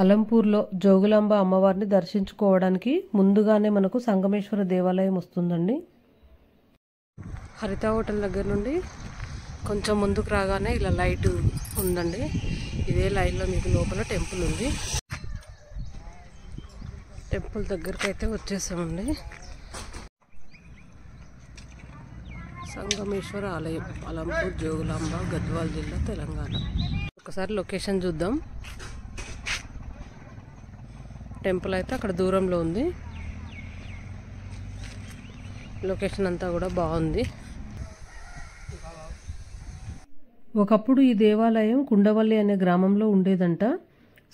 అలంపూర్లో జోగులాంబ అమ్మవారిని దర్శించుకోవడానికి ముందుగానే మనకు సంగమేశ్వర దేవాలయం వస్తుందండి. హరిత హోటల్ దగ్గర నుండి కొంచెం ముందుకు రాగానే ఇలా లైట్ ఉందండి. ఇదే లైన్లో మీకు లోపల టెంపుల్ ఉంది. టెంపుల్ దగ్గరికి అయితే వచ్చేసామండి. సంగమేశ్వర ఆలయం, అలంపూర్, జోగులాంబ, గద్వాల్ జిల్లా, తెలంగాణ. ఒకసారి లొకేషన్ చూద్దాం. టెంపుల్ అయితే అక్కడ దూరంలో ఉంది. లొకేషన్ అంతా కూడా బాగుంది. ఒకప్పుడు ఈ దేవాలయం కుండవల్లి అనే గ్రామంలో ఉండేదంట.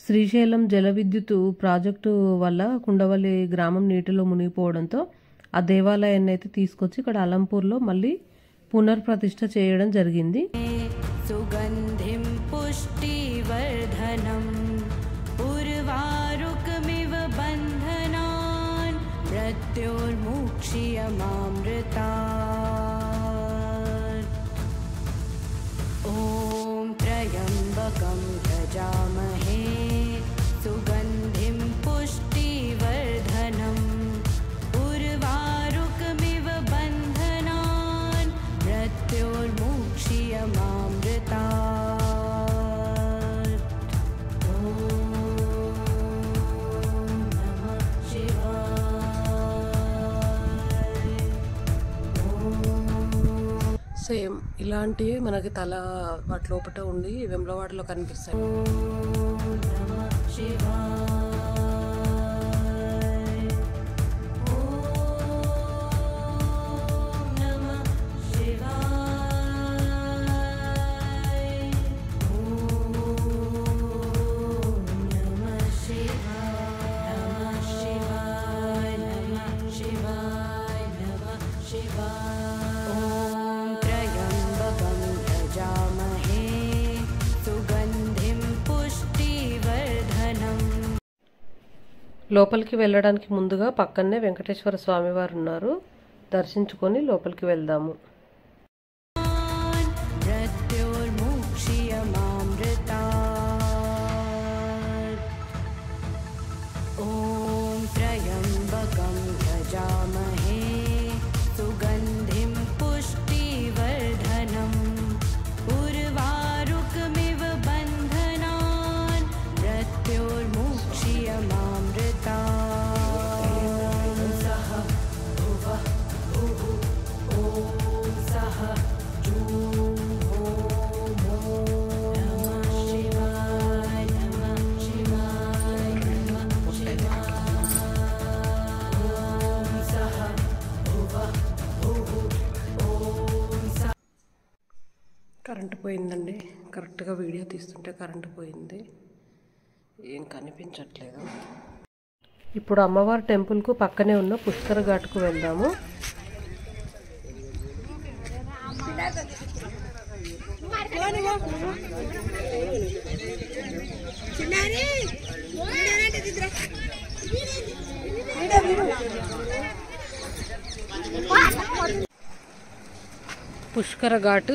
శ్రీశైలం జల విద్యుత్ ప్రాజెక్టు వల్ల కుండవల్లి గ్రామం నీటిలో మునిగిపోవడంతో ఆ దేవాలయాన్ని అయితే తీసుకొచ్చి ఇక్కడ అలంపూర్లో మళ్ళీ పునర్ప్రతిష్ఠ చేయడం జరిగింది. సుగంధిం పుష్టివర్ధనం ఉర్వారుకమివ బంధనాన్ మృత్యోర్ముక్ష్యమామృతాత్. ఓం త్రయంబకం యజామహే సుగంధిం పుష్టివర్ధనం ఉర్వారుకమివ బంధనాన్ మృత్యోర్ముక్ష్యమామృతాత్. ఓం నమః శివాయ. సేమ్ ఇలాంటివి మనకి తల వాటి లోపల ఉండి వెమ్లవాడలో కనిపిస్తాయి. ఓం నమః శివాయ. ఓం నమః శివాయ. ఓం నమః శివాయ. నమః శివాయ. నమః శివాయ. నమః శివాయ. ఓం త్రయంబకం యజామహే సుగంధిం పుష్టివర్ధనం. లోపలికి వెళ్ళడానికి ముందుగా పక్కనే వెంకటేశ్వర స్వామి వారు ఉన్నారు. దర్శించుకొని లోపలికి వెళ్దాము. మృత్యోర్ముక్ష్యమామృతాత్. ఓం త్రయంబకం యజామహే సుగంధిం పుష్టివర్ధనం ఉర్వారుకమివ బంధనాన్ మృత్యోర్ముక్ష్యమామృతాత్. సహ భువః భుః ఓం సహ జూం ఓం నమః శివాయ. నమః శివాయ. నమః శివాయ. ఓం సహ భువః భుః ఓం సహ. కరెంటు పోయిందండి. కరెక్ట్గా వీడియో తీస్తుంటే కరెంటు పోయింది. ఏం కనిపించట్లేదు. ఇప్పుడు అమ్మవారి టెంపుల్కు పక్కనే ఉన్న పుష్కర ఘాట్కు వెళ్దాము. పుష్కర ఘాట్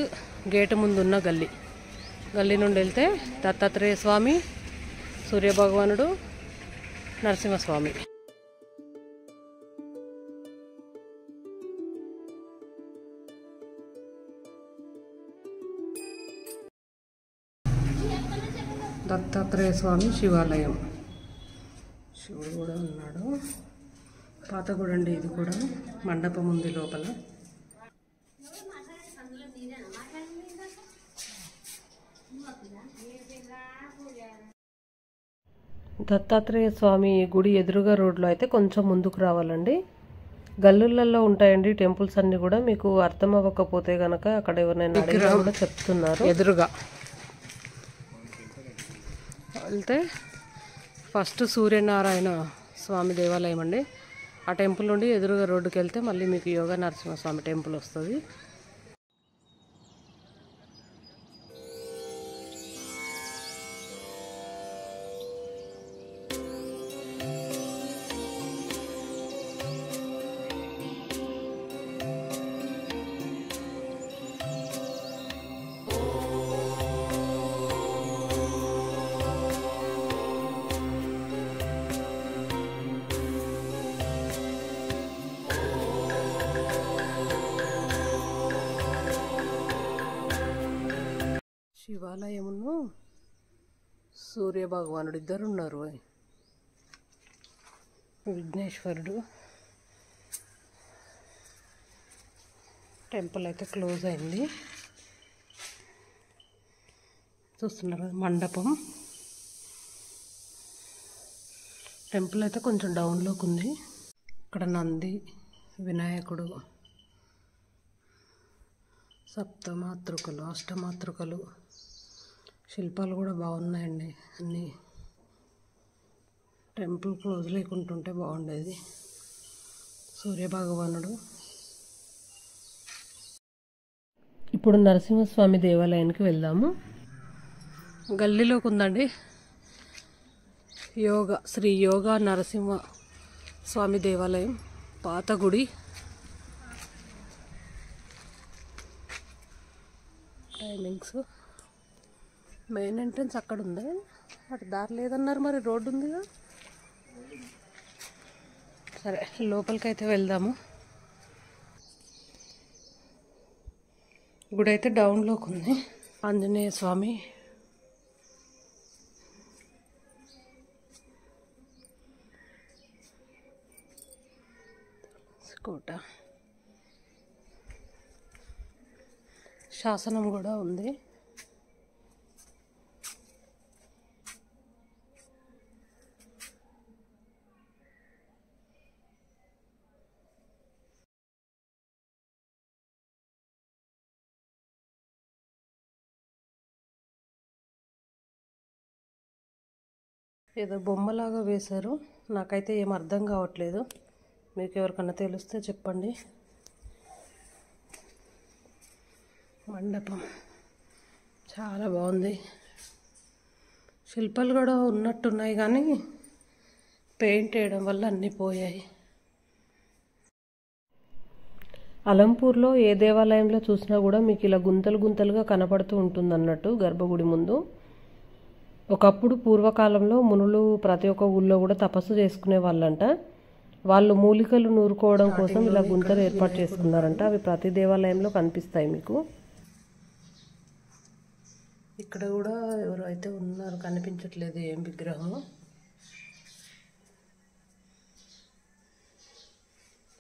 గేటు ముందున్న గల్లీ నుండి వెళ్తే దత్తాత్రేయ స్వామి, సూర్యభగవానుడు, నరసింహస్వామి. దత్తాత్రేయ స్వామి శివాలయం. శివుడు కూడా ఉన్నాడు. పాత గుడి అండి ఇది కూడా. మండపం ఉంది లోపల. దత్తాత్రేయ స్వామి గుడి ఎదురుగా రోడ్లో అయితే కొంచెం ముందుకు రావాలండి. గల్లులలో ఉంటాయండి టెంపుల్స్ అన్ని కూడా. మీకు అర్థం అవ్వకపోతే గనక అక్కడ ఎవరైనా అడిగినా కూడా చెప్తున్నారు. ఎదురుగా వెళ్తే ఫస్ట్ సూర్యనారాయణ స్వామి దేవాలయం అండి. ఆ టెంపుల్ నుండి ఎదురుగా రోడ్డుకి వెళ్తే మళ్ళీ మీకు యోగా నరసింహస్వామి టెంపుల్ వస్తుంది. దేవాలయమును సూర్య భగవానుడు ఇద్దరు ఉన్నారు. విఘ్నేశ్వరుడు. టెంపుల్ అయితే క్లోజ్ అయింది. చూస్తున్నారు మండపం. టెంపుల్ అయితే కొంచెం డౌన్లోకి ఉంది. ఇక్కడ నంది, వినాయకుడు, సప్తమాతృకలు, అష్టమాతృకలు, శిల్పాలు కూడా బాగున్నాయండి అన్నీ. టెంపుల్ క్లోజ్ లేకుంటుంటే బాగుండేది. సూర్యభగవానుడు. ఇప్పుడు నరసింహస్వామి దేవాలయానికి వెళ్దాము. గల్లీలోకి ఉందండి శ్రీ యోగా నరసింహ స్వామి దేవాలయం. పాత గుడి. టైమింగ్స్. మెయిన్ ఎంట్రన్స్ అక్కడ ఉంది. అటు దారి లేదన్నారు, మరి రోడ్డు ఉందిగా. సరే లోపలికైతే వెళ్దాము. గుడి అయితే డౌన్లోకి ఉంది. ఆంజనేయ స్వామి, కోట, శాసనం కూడా ఉంది. ఏదో బొమ్మలాగా వేశారు. నాకైతే ఏం అర్థం కావట్లేదు. మీకు ఎవరికన్నా తెలిస్తే చెప్పండి. మండపం చాలా బాగుంది. శిల్పాలు కూడా ఉన్నట్టున్నాయి కానీ పెయింట్ వేయడం వల్ల అన్నీ పోయాయి. అలంపూర్లో ఏ దేవాలయంలో చూసినా కూడా మీకు ఇలా గుంతలు గుంతలుగా కనపడుతూ ఉంటుంది అన్నట్టు గర్భగుడి ముందు. ఒకప్పుడు పూర్వకాలంలో మునులు ప్రతి ఒక్క ఊళ్ళో కూడా తపస్సు చేసుకునే వాళ్ళంట. వాళ్ళు మూలికలు నూరుకోవడం కోసం ఇలా గుంతలు ఏర్పాటు చేసుకున్నారంట. అవి ప్రతి దేవాలయంలో కనిపిస్తాయి మీకు. ఇక్కడ కూడా ఎవరు అయితే ఉన్నారు కనిపించట్లేదు ఏం విగ్రహం.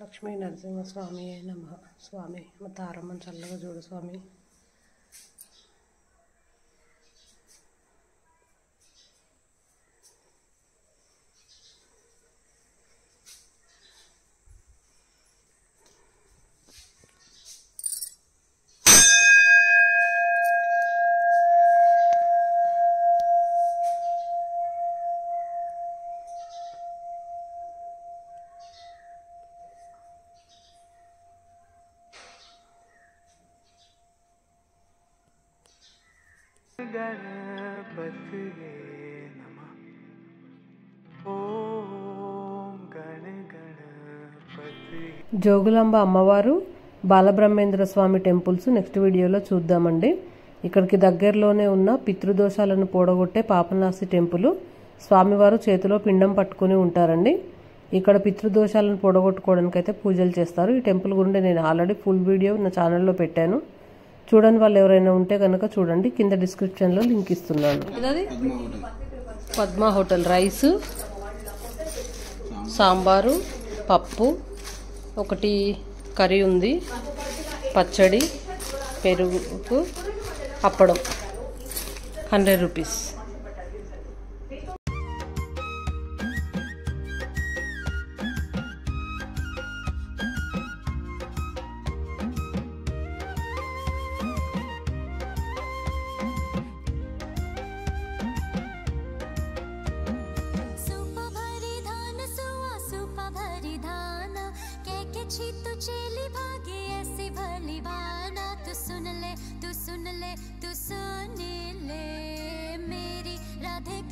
లక్ష్మీ నరసింహస్వామి నమః. స్వామి మా తారమ్మని చల్లగా చూడు స్వామి. गणपतये नमः। ओम गणपतये। జోగులాంబ అమ్మవారు, బాలబ్రహ్మేంద్ర స్వామి టెంపుల్స్ నెక్స్ట్ వీడియోలో చూద్దామండి. ఇక్కడికి దగ్గరలోనే ఉన్న పితృదోషాలను పోడగొట్టే పాపనాశి టెంపుల్. స్వామివారు చేతిలో పిండం పట్టుకుని ఉంటారండి. ఇక్కడ పితృదోషాలను పోడగొట్టుకోవడానికి అయితే పూజలు చేస్తారు. ఈ టెంపుల్ గురించి నేను ఆల్రెడీ ఫుల్ వీడియో నా ఛానల్లో పెట్టాను. చూడని వాళ్ళు ఎవరైనా ఉంటే కనుక చూడండి. కింద డిస్క్రిప్షన్లో లింక్ ఇస్తున్నాను. పద్మా హోటల్. రైసు, సాంబారు, పప్పు, ఒకటి కర్రీ ఉంది, పచ్చడి, పెరుగు, అప్పడం. 100 రూపీస్. तू चली भागे ऐसी भली भाना। तू सुन ले, तू सुन ले, तू सुन ले मेरी राधे के